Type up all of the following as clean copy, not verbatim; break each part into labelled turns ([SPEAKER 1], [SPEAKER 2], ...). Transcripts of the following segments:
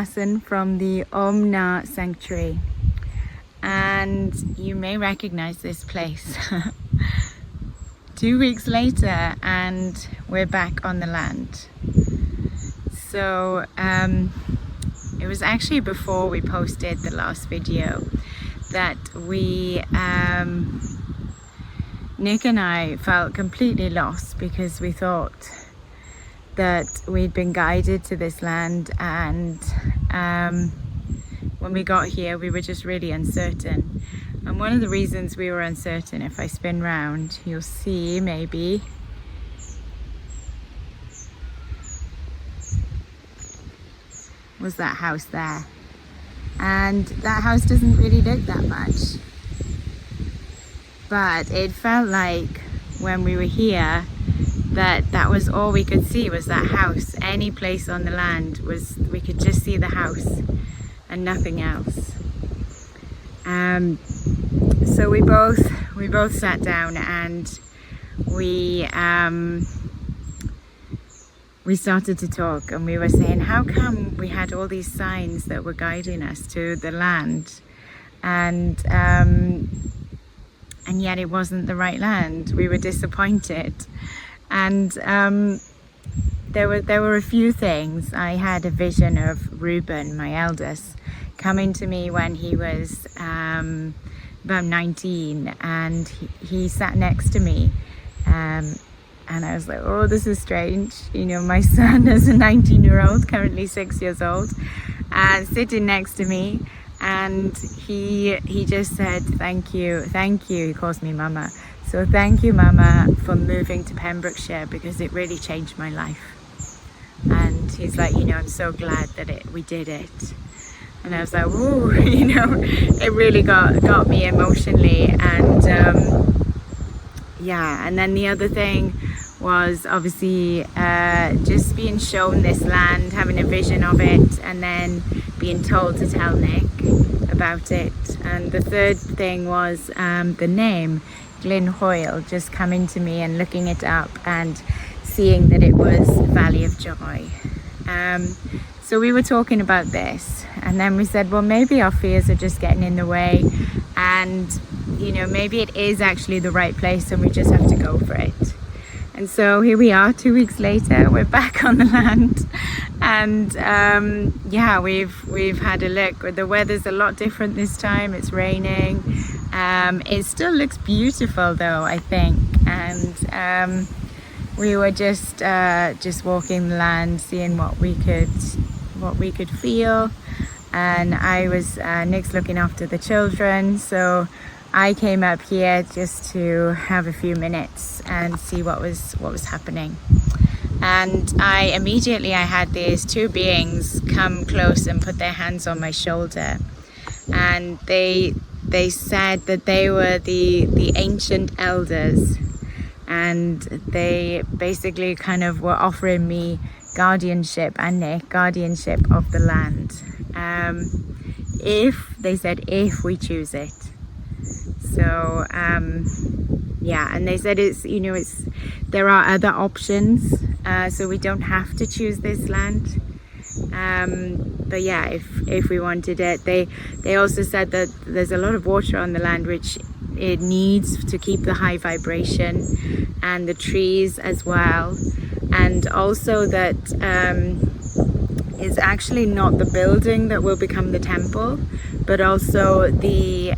[SPEAKER 1] Vinyasa from the Omna Sanctuary, and you may recognize this place. 2 weeks later and we're back on the land. So it was actually before we posted the last video that we Nick and I felt completely lost, because we thought that we'd been guided to this land, and when we got here we were just really uncertain. And one of the reasons we were uncertain, if I spin round, you'll see maybe, was that house there. And that house doesn't really look that much, but it felt like when we were here that was all we could see, was that house. Any place on the land was, we could just see the house and nothing else. So we both sat down and we started to talk, and we were saying, how come we had all these signs that were guiding us to the land, and yet it wasn't the right land. We were disappointed. And there were a few things. I had a vision of Reuben, my eldest, coming to me when he was about 19, and he sat next to me, and I was like, oh, this is strange. You know, my son is a 19-year-old, currently 6 years old, and sitting next to me, and he just said, thank you, he calls me Mama. So thank you, Mama, for moving to Pembrokeshire, because it really changed my life. And he's like, you know, I'm so glad that we did it. And I was like, whoa, you know, it really got me emotionally. And yeah, and then the other thing was obviously just being shown this land, having a vision of it, and then being told to tell Nick about it. And the third thing was the name, Glyn Hoyle, just coming to me and looking it up and seeing that it was Valley of Joy. So we were talking about this, and then we said, well, maybe our fears are just getting in the way, and you know, maybe it is actually the right place and we just have to go for it. And so here we are, 2 weeks later, we're back on the land, and yeah, we've had a look. The weather's a lot different this time. It's raining. It still looks beautiful though, I think. And we were just walking the land, seeing what we could feel. And I was Nick's looking after the children, so I came up here just to have a few minutes and see what was happening. And I had these two beings come close and put their hands on my shoulder, and they said that they were the ancient elders, and they basically kind of were offering me guardianship, and Nick, guardianship of the land, if we choose it. So yeah, and they said there are other options, so we don't have to choose this land. But yeah, if we wanted it, they also said that there's a lot of water on the land, which it needs to keep the high vibration, and the trees as well, and also that it's actually not the building that will become the temple, but also the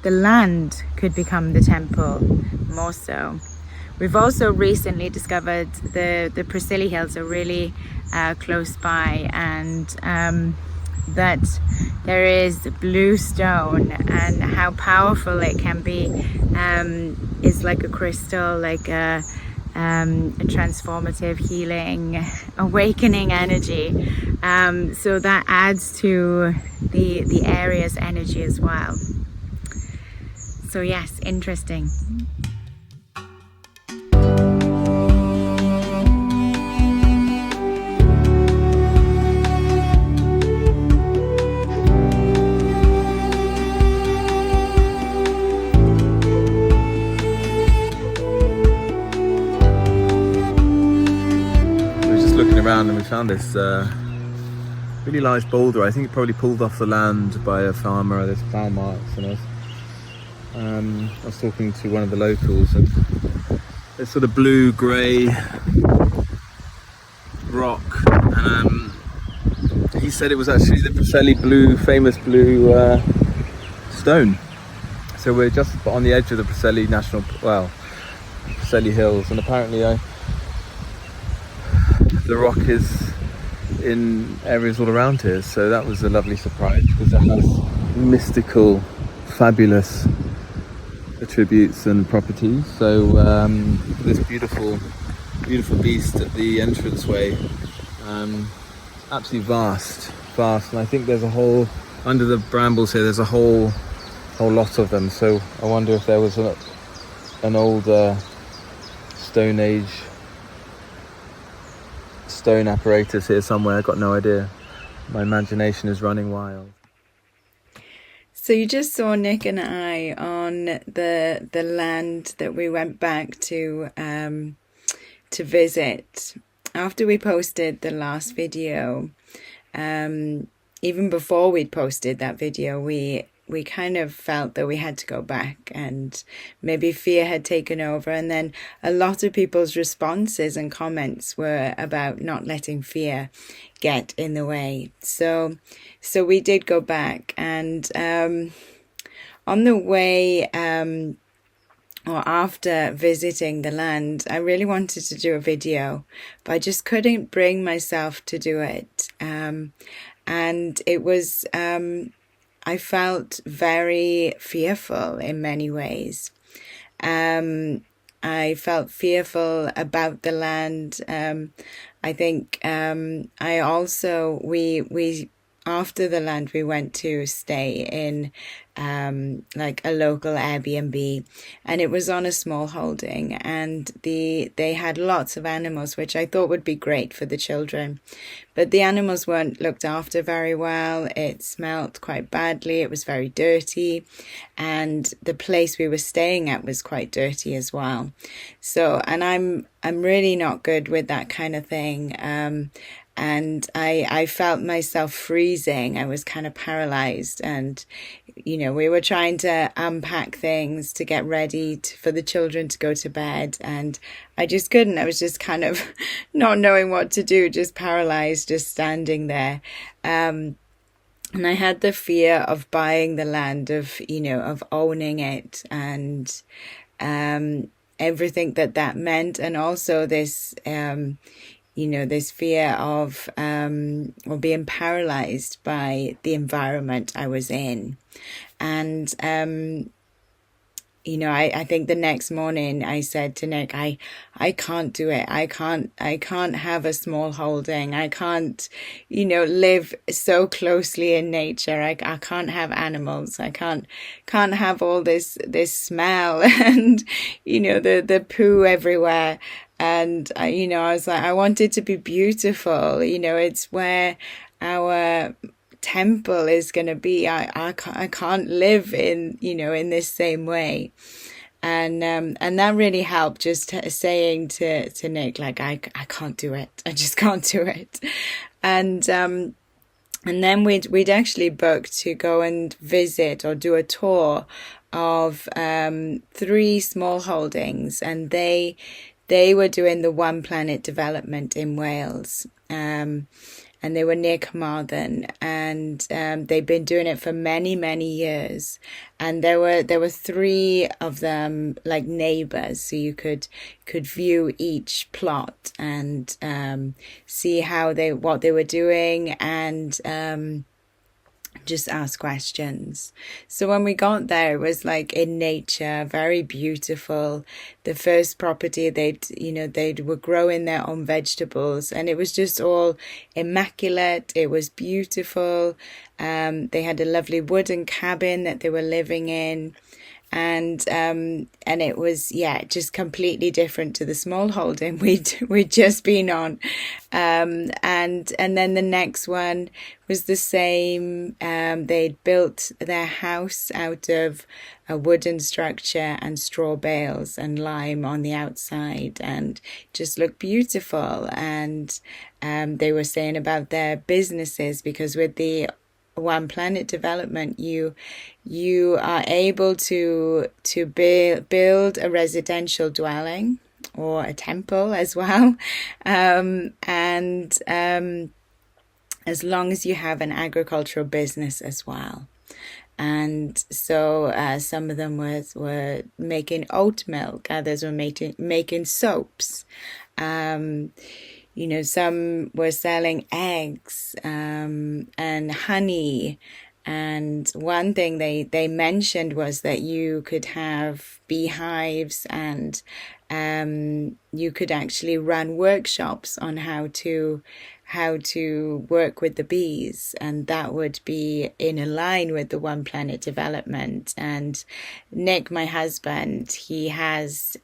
[SPEAKER 1] land could become the temple more so. We've also recently discovered the Priscilla Hills are really close by, and that there is blue stone, and how powerful it can be is like a crystal, like a transformative, healing, awakening energy. So that adds to the area's energy as well. So yes, interesting.
[SPEAKER 2] Around, and we found this really large boulder. I think it probably pulled off the land by a farmer. There's plough marks, and I was talking to one of the locals, and this sort of blue-grey rock, and he said it was actually the famous blue stone. So we're just on the edge of the Preseli Preseli Hills, and apparently the rock is in areas all around here. So that was a lovely surprise, because it has mystical, fabulous attributes and properties. So this beautiful beast at the entranceway, absolutely vast, and I think there's a whole, under the brambles here, there's a whole lot of them. So I wonder if there was an older Stone Age stone apparatus here somewhere. I've got no idea. My imagination is running wild.
[SPEAKER 1] So you just saw Nick and I on the land that we went back to visit after we posted the last video. Even before we'd posted that video, we kind of felt that we had to go back, and maybe fear had taken over. And then a lot of people's responses and comments were about not letting fear get in the way. So we did go back, and on the way, or after visiting the land, I really wanted to do a video, but I just couldn't bring myself to do it. And it was, I felt very fearful in many ways. I felt fearful about the land. I think I also, we after the land, we went to stay in like a local Airbnb, and it was on a small holding, and they had lots of animals, which I thought would be great for the children, but the animals weren't looked after very well. It smelt quite badly. It was very dirty, and the place we were staying at was quite dirty as well. So, and I'm really not good with that kind of thing. And I felt myself freezing. I was kind of paralyzed, and we were trying to unpack things to get ready for the children to go to bed, and I just couldn't. I was just kind of not knowing what to do, just paralyzed, just standing there. And I had the fear of buying the land, of owning it, and everything that meant, and also this this fear of or being paralyzed by the environment I was in. And I think the next morning I said to Nick, I can't do it. I can't have a small holding. I can't, live so closely in nature. I can't have animals. I can't have all this smell and, the poo everywhere. And, I was like, I want it to be beautiful. It's where our temple is going to be. I can't live in, in this same way. And that really helped, just saying to Nick, like, I can't do it. I just can't do it. And then we'd actually booked to go and visit or do a tour of 3 small holdings, and they were doing the One Planet development in Wales, and they were near Carmarthen, and they've been doing it for many, many years. And there were 3 of them, like neighbours, so you could view each plot and see what they were doing, and just ask questions. So when we got there, it was like in nature, very beautiful. The first property, they were growing their own vegetables, and it was just all immaculate. It was beautiful. They had a lovely wooden cabin that they were living in, and it was, yeah, just completely different to the small holding we'd just been on. And then the next one was the same. They'd built their house out of a wooden structure and straw bales and lime on the outside, and just looked beautiful. And they were saying about their businesses, because with the One Planet development, you are able to build a residential dwelling or a temple as well, and as long as you have an agricultural business as well. And so some of them were making oat milk, others were making soaps. Some were selling eggs and honey. And one thing they mentioned was that you could have beehives, and you could actually run workshops on how to work with the bees, and that would be in line with the One Planet development. And Nick, my husband, he has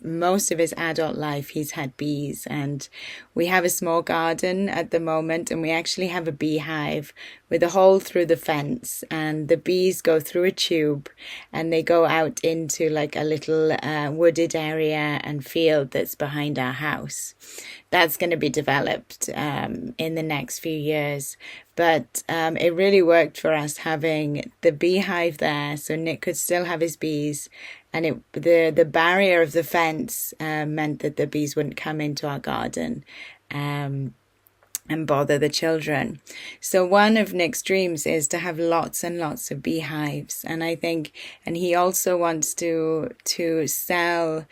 [SPEAKER 1] most of his adult life he's had bees, and we have a small garden at the moment, and we actually have a beehive with a hole through the fence, and the bees go through a tube and they go out into like a little wooded area and field that's behind our house. That's going to be developed in the next few years. But it really worked for us having the beehive there, so Nick could still have his bees, and the barrier of the fence meant that the bees wouldn't come into our garden and bother the children. So one of Nick's dreams is to have lots and lots of beehives, and he also wants to sell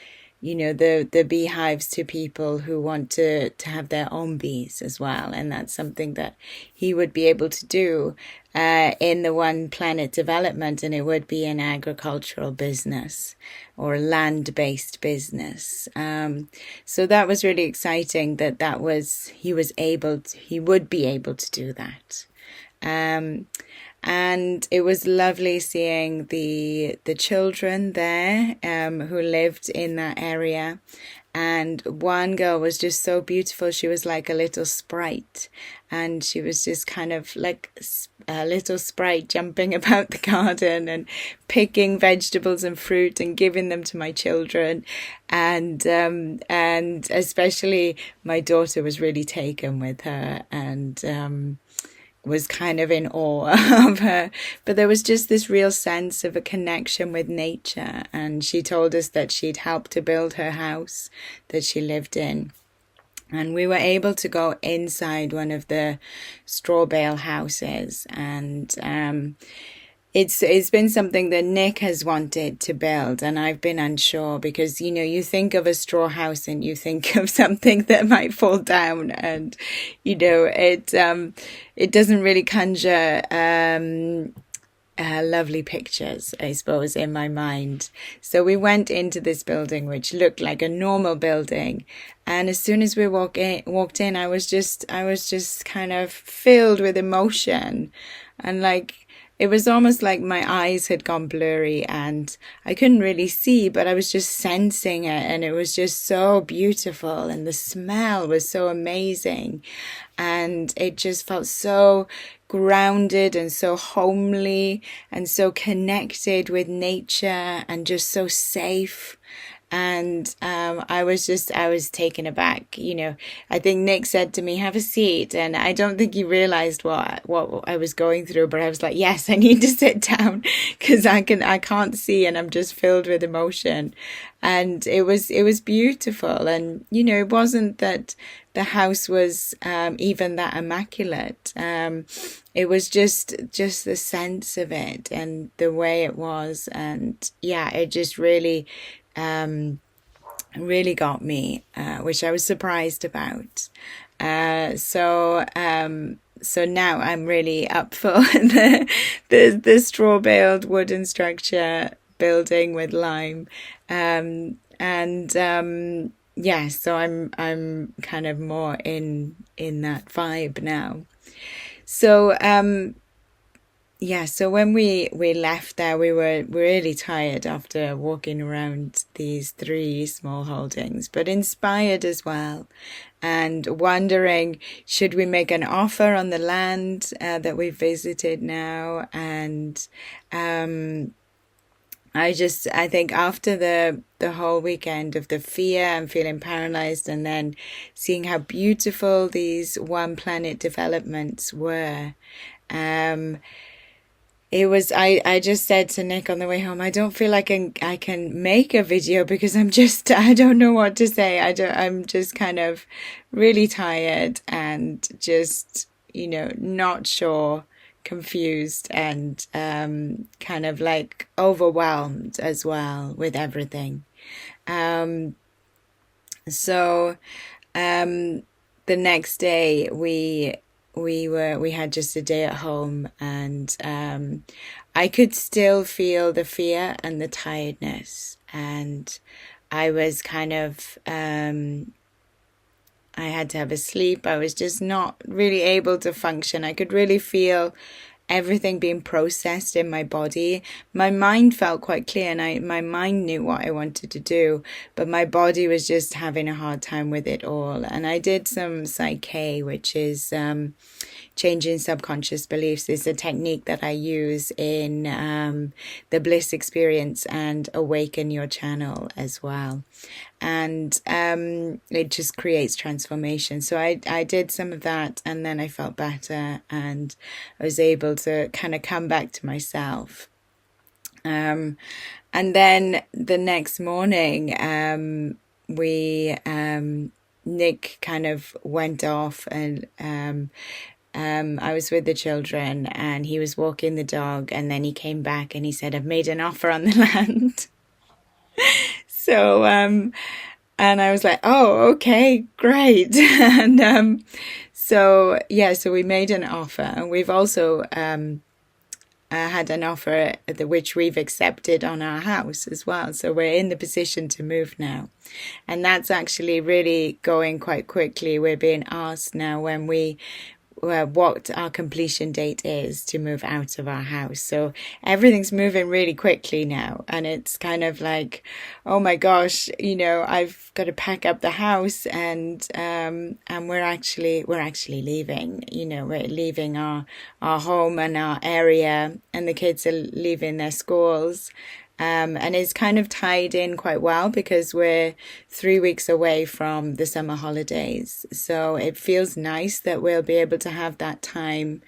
[SPEAKER 1] the beehives to people who want to have their own bees as well. And that's something that he would be able to do in the One Planet development, and it would be an agricultural business or land-based business. So that was really exciting he would be able to do that. And it was lovely seeing the children there who lived in that area. And one girl was just so beautiful. She was like a little sprite, and she was just kind of like a little sprite jumping about the garden and picking vegetables and fruit and giving them to my children. And especially my daughter was really taken with her, and was kind of in awe of her. But there was just this real sense of a connection with nature. And she told us that she'd helped to build her house that she lived in. And we were able to go inside one of the straw bale houses. And it's been something that Nick has wanted to build, and I've been unsure, because you think of a straw house and you think of something that might fall down, and it doesn't really conjure lovely pictures, I suppose, in my mind. So we went into this building, which looked like a normal building, and as soon as we walked in, I was just kind of filled with emotion, and it was almost like my eyes had gone blurry and I couldn't really see, but I was just sensing it, and it was just so beautiful, and the smell was so amazing, and it just felt so grounded and so homely and so connected with nature and just so safe. And I was taken aback. I think Nick said to me, "Have a seat," and I don't think he realized what I was going through, but I was like, "Yes, I need to sit down because I can't see, and I'm just filled with emotion." And it was beautiful, and it wasn't that the house was even that immaculate. It was just the sense of it and the way it was, and yeah, it just really got me, which I was surprised about. So now I'm really up for the straw baled wooden structure building with lime, yeah. So I'm kind of more in that vibe now. So Yeah, so when we left there, we were really tired after walking around these three small holdings, but inspired as well, and wondering, should we make an offer on the land that we've visited now? And um, I think after the whole weekend of the fear and feeling paralyzed, and then seeing how beautiful these one planet developments were. Um, it was I just said to Nick on the way home, I don't feel like I can make a video because I don't know what to say. I'm just kind of really tired and just, not sure, confused, and kind of like overwhelmed as well with everything. Um so the next day we had just a day at home, and I could still feel the fear and the tiredness, and I was kind of I had to have a sleep. I was just not really able to function. I could really feel everything being processed in my body. My mind felt quite clear, and my mind knew what I wanted to do, but my body was just having a hard time with it all. And I did some Psyche, which is changing subconscious beliefs. Is a technique that I use in the Bliss Experience and Awaken Your Channel as well. And it just creates transformation. So I did some of that, and then I felt better, and I was able to kind of come back to myself. And then the next morning, Nick kind of went off, and I was with the children, and he was walking the dog, and then he came back and he said, I've made an offer on the land. So, and I was like, oh, okay, great. And so, yeah, so we made an offer, and we've also had an offer which we've accepted on our house as well. So we're in the position to move now. And that's actually really going quite quickly. We're being asked now what our completion date is to move out of our house. So everything's moving really quickly now, and it's kind of like, oh my gosh, I've got to pack up the house, and we're actually leaving. We're leaving our home and our area, and the kids are leaving their schools. And it's kind of tied in quite well because we're 3 weeks away from the summer holidays. So it feels nice that we'll be able to have that time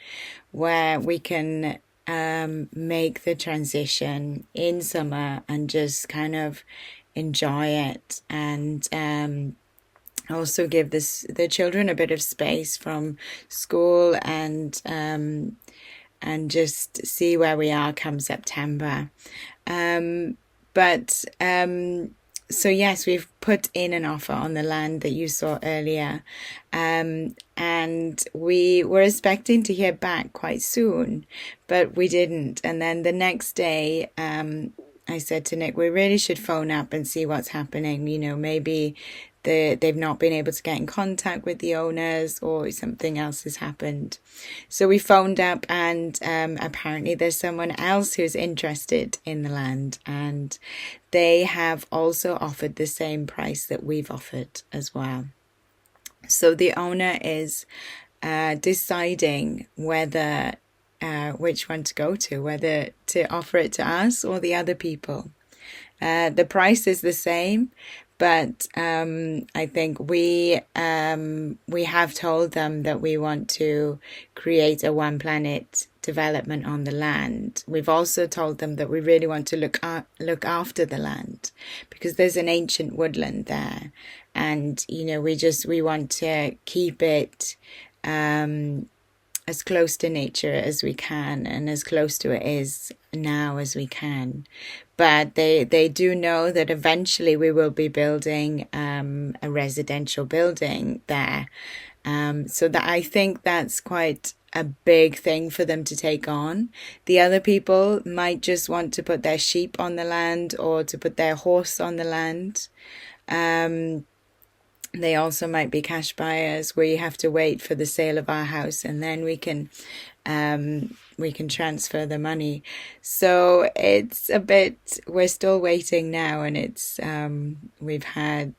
[SPEAKER 1] where we can make the transition in summer and just kind of enjoy it, and also give the children a bit of space from school, and just see where we are come September. But so yes, we've put in an offer on the land that you saw earlier, and we were expecting to hear back quite soon, but we didn't. And then the next day, I said to Nick, we really should phone up and see what's happening. Maybe they've not been able to get in contact with the owners, or something else has happened. So we phoned up, and apparently there's someone else who's interested in the land, and they have also offered the same price that we've offered as well. So the owner is deciding whether which one to go to, whether to offer it to us or the other people. The price is the same, but I think we have told them that we want to create a one planet development on the land. We've also told them that we really want to look after the land, because there's an ancient woodland there, and we want to keep it as close to nature as we can, and as close to it is now as we can. But they do know that eventually we will be building a residential building there. So that I think that's quite a big thing for them to take on. The other people might just want to put their sheep on the land, or to put their horse on the land. They also might be cash buyers, where you have to wait for the sale of our house, and then we can we can transfer the money. So it's a bit, we're still waiting now, and it's we've had,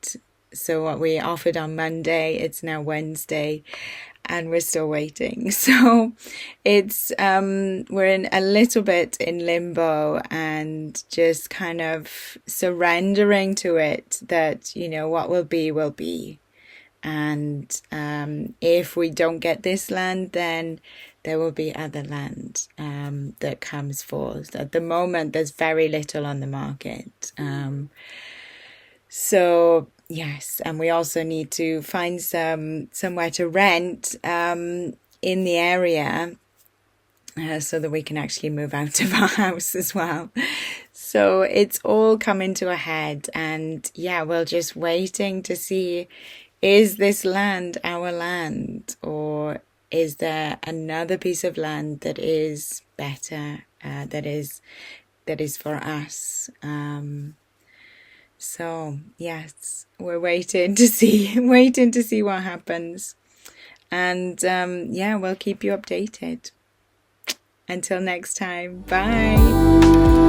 [SPEAKER 1] so what we offered on Monday, it's now Wednesday, and we're still waiting. So it's we're in a little bit in limbo and just kind of surrendering to it that, you know, what will be will be. And if we don't get this land, then there will be other land that comes forth. At the moment, there's very little on the market. So yes, and we also need to find somewhere to rent in the area so that we can actually move out of our house as well. So it's all coming to a head, and yeah, we're just waiting to see, is this land our land, or is there another piece of land that is better, that is for us? So yes, we're waiting to see what happens, and yeah, we'll keep you updated. Until next time, bye.